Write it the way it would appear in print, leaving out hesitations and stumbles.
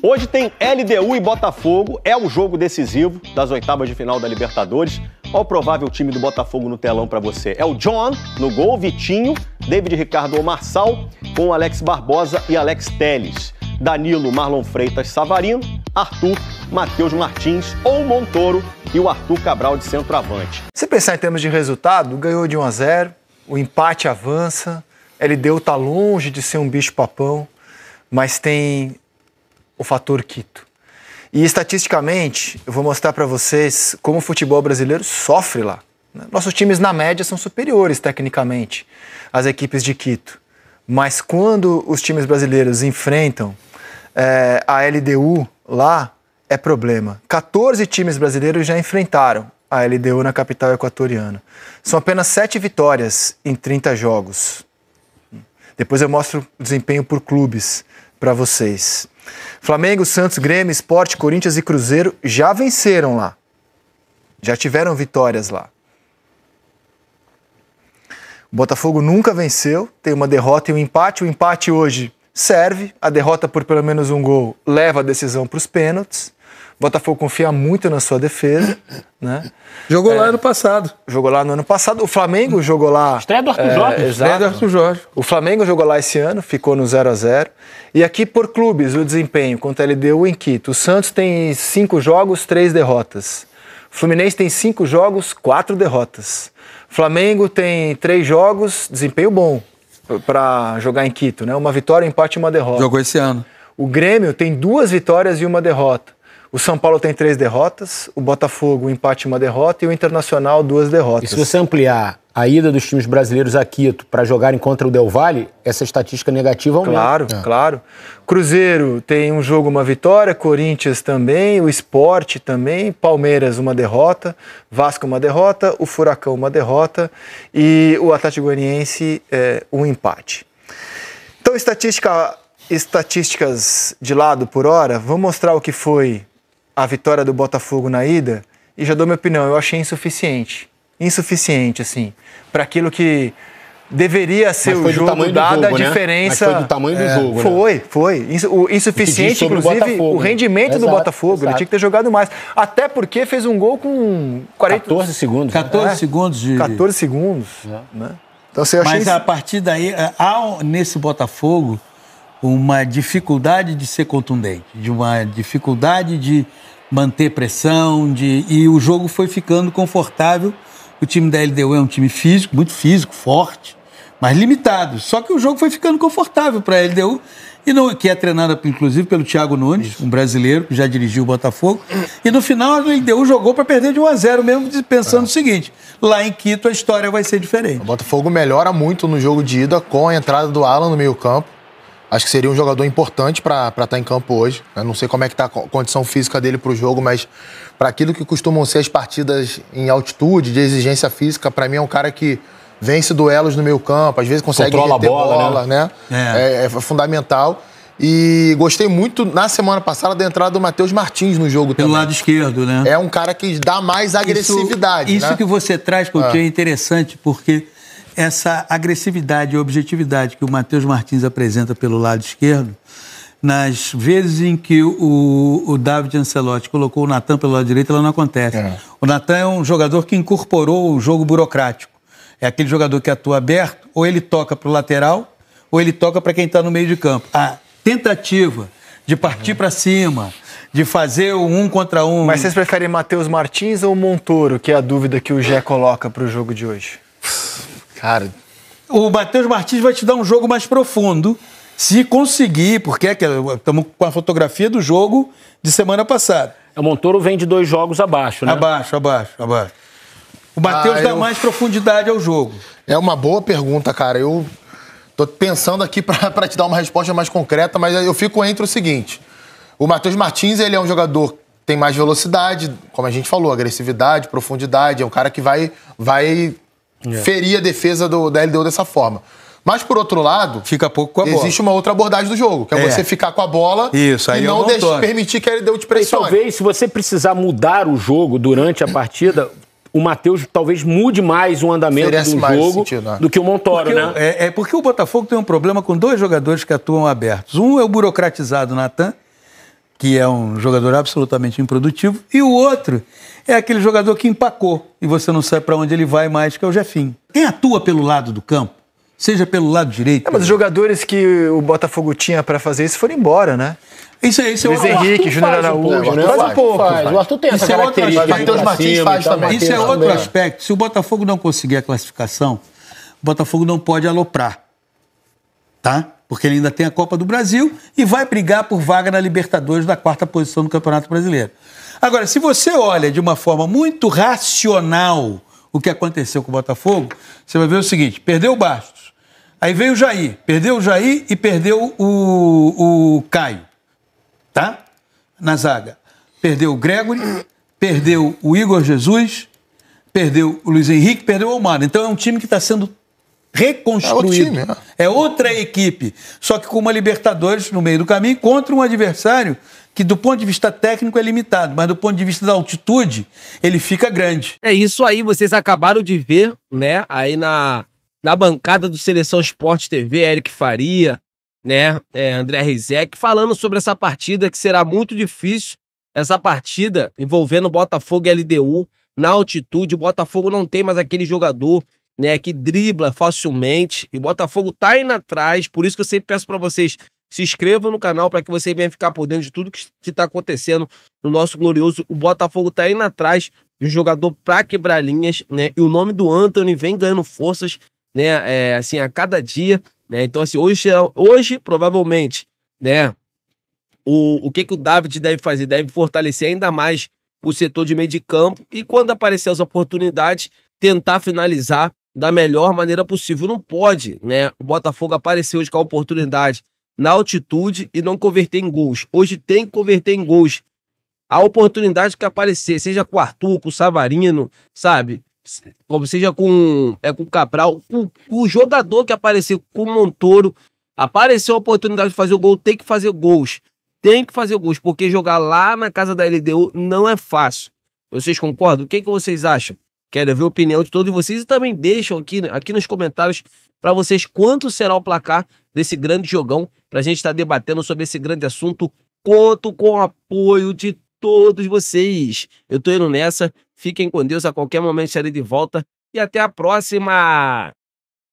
Hoje tem LDU e Botafogo, é o jogo decisivo das oitavas de final da Libertadores. Olha o provável time do Botafogo no telão pra você. É o John no gol, Vitinho, David Ricardo ou Marçal, com Alex Barbosa e Alex Telles. Danilo, Marlon Freitas, Savarino, Arthur, Matheus Martins ou Montoro e o Arthur Cabral de centroavante. Se pensar em termos de resultado, ganhou de 1-0, o empate avança, LDU tá longe de ser um bicho-papão, mas tem o fator Quito. E estatisticamente, eu vou mostrar para vocês como o futebol brasileiro sofre lá. Nossos times, na média, são superiores tecnicamente às equipes de Quito. Mas quando os times brasileiros enfrentam a LDU lá, é problema. 14 times brasileiros já enfrentaram a LDU na capital equatoriana. São apenas 7 vitórias em 30 jogos. Depois eu mostro o desempenho por clubes para vocês. Flamengo, Santos, Grêmio, Sport, Corinthians e Cruzeiro já venceram lá. Já tiveram vitórias lá. O Botafogo nunca venceu, tem uma derrota e um empate. O empate hoje serve, a derrota por pelo menos um gol leva a decisão para os pênaltis. O Botafogo confia muito na sua defesa, né? Jogou lá ano passado. Jogou lá no ano passado. O Flamengo jogou lá... Estreia do Arthur Jorge. Estreia do Arthur Jorge. O Flamengo jogou lá esse ano, ficou no 0-0. E aqui por clubes, o desempenho contra a LDU em Quito. O Santos tem 5 jogos, 3 derrotas. O Fluminense tem 5 jogos, 4 derrotas. O Flamengo tem 3 jogos, desempenho bom para jogar em Quito, né? Uma vitória, um empate e uma derrota. Jogou esse ano. O Grêmio tem 2 vitórias e uma derrota. O São Paulo tem 3 derrotas, o Botafogo, um empate e uma derrota, e o Internacional, 2 derrotas. E se você ampliar a ida dos times brasileiros a Quito para jogarem contra o Del Valle, essa estatística negativa aumenta. Claro, claro. Cruzeiro tem um jogo, uma vitória, Corinthians também, o Sport também, Palmeiras uma derrota, Vasco uma derrota, o Furacão uma derrota e o Atlético Goianiense um empate. Então, estatísticas de lado por hora, vou mostrar o que foi a vitória do Botafogo na ida e já dou minha opinião. Eu achei insuficiente. Insuficiente, assim, para aquilo que deveria ser o jogo, dada a diferença. Mas foi do tamanho do jogo, né? Foi. O insuficiente, inclusive, o rendimento do Botafogo. Ele tinha que ter jogado mais. Até porque fez um gol com 14 segundos. 14 segundos de... 14 segundos. Né? Então, você Mas a partir daí, há nesse Botafogo uma dificuldade de ser contundente, de uma dificuldade de manter pressão, e o jogo foi ficando confortável. O time da LDU é um time físico, muito físico, forte, mas limitado. Só que o jogo foi ficando confortável para a LDU, que é treinada, inclusive, pelo Thiago Nunes, um brasileiro que já dirigiu o Botafogo. E no final a LDU jogou para perder de 1-0, mesmo pensando o seguinte: lá em Quito a história vai ser diferente. O Botafogo melhora muito no jogo de ida com a entrada do Alan no meio-campo. Acho que seria um jogador importante para estar em campo hoje. Eu não sei como é que está a condição física dele para o jogo, mas para aquilo que costumam ser as partidas em altitude, de exigência física, para mim é um cara que vence duelos no meio campo, às vezes consegue controla reter a bola, né? É fundamental. E gostei muito, na semana passada, da entrada do Matheus Martins no jogo pelo também. lado esquerdo, né? É um cara que dá mais agressividade, Isso né? que você traz, Coutinho, é interessante, porque essa agressividade e objetividade que o Matheus Martins apresenta pelo lado esquerdo, nas vezes em que o David Ancelotti colocou o Natan pelo lado direito, ela não acontece. O Natan é um jogador que incorporou o jogo burocrático. É aquele jogador que atua aberto, ou ele toca para o lateral, ou ele toca para quem está no meio de campo. A tentativa de partir para cima, de fazer o 1 contra 1... Mas vocês preferem Matheus Martins ou Montoro, que é a dúvida que o Gé coloca para o jogo de hoje? Cara, o Matheus Martins vai te dar um jogo mais profundo, se conseguir, porque estamos com a fotografia do jogo de semana passada. O Montoro vem de 2 jogos abaixo, né? Abaixo. O Matheus dá mais profundidade ao jogo. É uma boa pergunta, cara. Eu tô pensando aqui para te dar uma resposta mais concreta, mas eu fico entre o seguinte. O Matheus Martins, ele é um jogador que tem mais velocidade, como a gente falou, agressividade, profundidade. É um cara que vai ferir a defesa da LDU dessa forma. Mas, por outro lado, fica pouco com a bola. Existe uma outra abordagem do jogo, que é você ficar com a bola e não permitir que a LDU te pressione. E talvez, se você precisar mudar o jogo durante a partida, o Matheus talvez mude mais o andamento do jogo do que o Montoro, né? Porque o Botafogo tem um problema com 2 jogadores que atuam abertos. Um é o burocratizado Natan, que é um jogador absolutamente improdutivo, e o outro é aquele jogador que empacou e você não sabe para onde ele vai mais, que é o Jefinho. Quem atua pelo lado do campo, seja pelo lado direito... Mas os jogadores que o Botafogo tinha para fazer isso foram embora, né? Isso é Luiz Henrique, Júnior Araújo, faz um pouco. O Arthur tem essa característica. Matheus Martins faz também. Isso é outro aspecto. Se o Botafogo não conseguir a classificação, o Botafogo não pode aloprar, tá? Porque ele ainda tem a Copa do Brasil e vai brigar por vaga na Libertadores da 4ª posição do Campeonato Brasileiro. Agora, se você olha de uma forma muito racional o que aconteceu com o Botafogo, você vai ver o seguinte: perdeu o Bastos, aí veio o Jair, perdeu o Jair e perdeu o Caio, tá? Na zaga. Perdeu o Gregory, perdeu o Igor Jesus, perdeu o Luiz Henrique, perdeu o Almada. Então é um time que está sendo reconstruído. É outra equipe, só que com uma Libertadores no meio do caminho contra um adversário que do ponto de vista técnico é limitado, mas do ponto de vista da altitude ele fica grande. É isso aí, vocês acabaram de ver, né, aí na bancada do Seleção Esporte TV, Eric Faria, né, André Rizek, falando sobre essa partida que será muito difícil, essa partida envolvendo Botafogo e LDU na altitude. O Botafogo não tem mais aquele jogador, né, que dribla facilmente, e o Botafogo tá indo atrás. Por isso que eu sempre peço para vocês, se inscrevam no canal para que você venha ficar por dentro de tudo que está acontecendo no nosso glorioso. O Botafogo tá indo atrás de um jogador para quebrar linhas, né, e o nome do Antony vem ganhando forças, né, assim, a cada dia, né. Então, assim, hoje provavelmente, né, o que o David deve fazer? Deve fortalecer ainda mais o setor de meio de campo e, quando aparecer as oportunidades, tentar finalizar da melhor maneira possível. Não pode, né, o Botafogo aparecer hoje com a oportunidade na altitude e não converter em gols. Hoje tem que converter em gols. A oportunidade que aparecer, seja com o Arthur, com o Savarino, sabe? Como seja com o Cabral, o jogador que aparecer, com o Montoro, apareceu a oportunidade de fazer o gol, tem que fazer gols. Tem que fazer gols, porque jogar lá na casa da LDU não é fácil. Vocês concordam? O que vocês acham? Quero ver a opinião de todos vocês e também deixam aqui nos comentários para vocês quanto será o placar desse grande jogão, para a gente estar debatendo sobre esse grande assunto. Conto com o apoio de todos vocês. Eu tô indo nessa. Fiquem com Deus, a qualquer momento estarei de volta e até a próxima!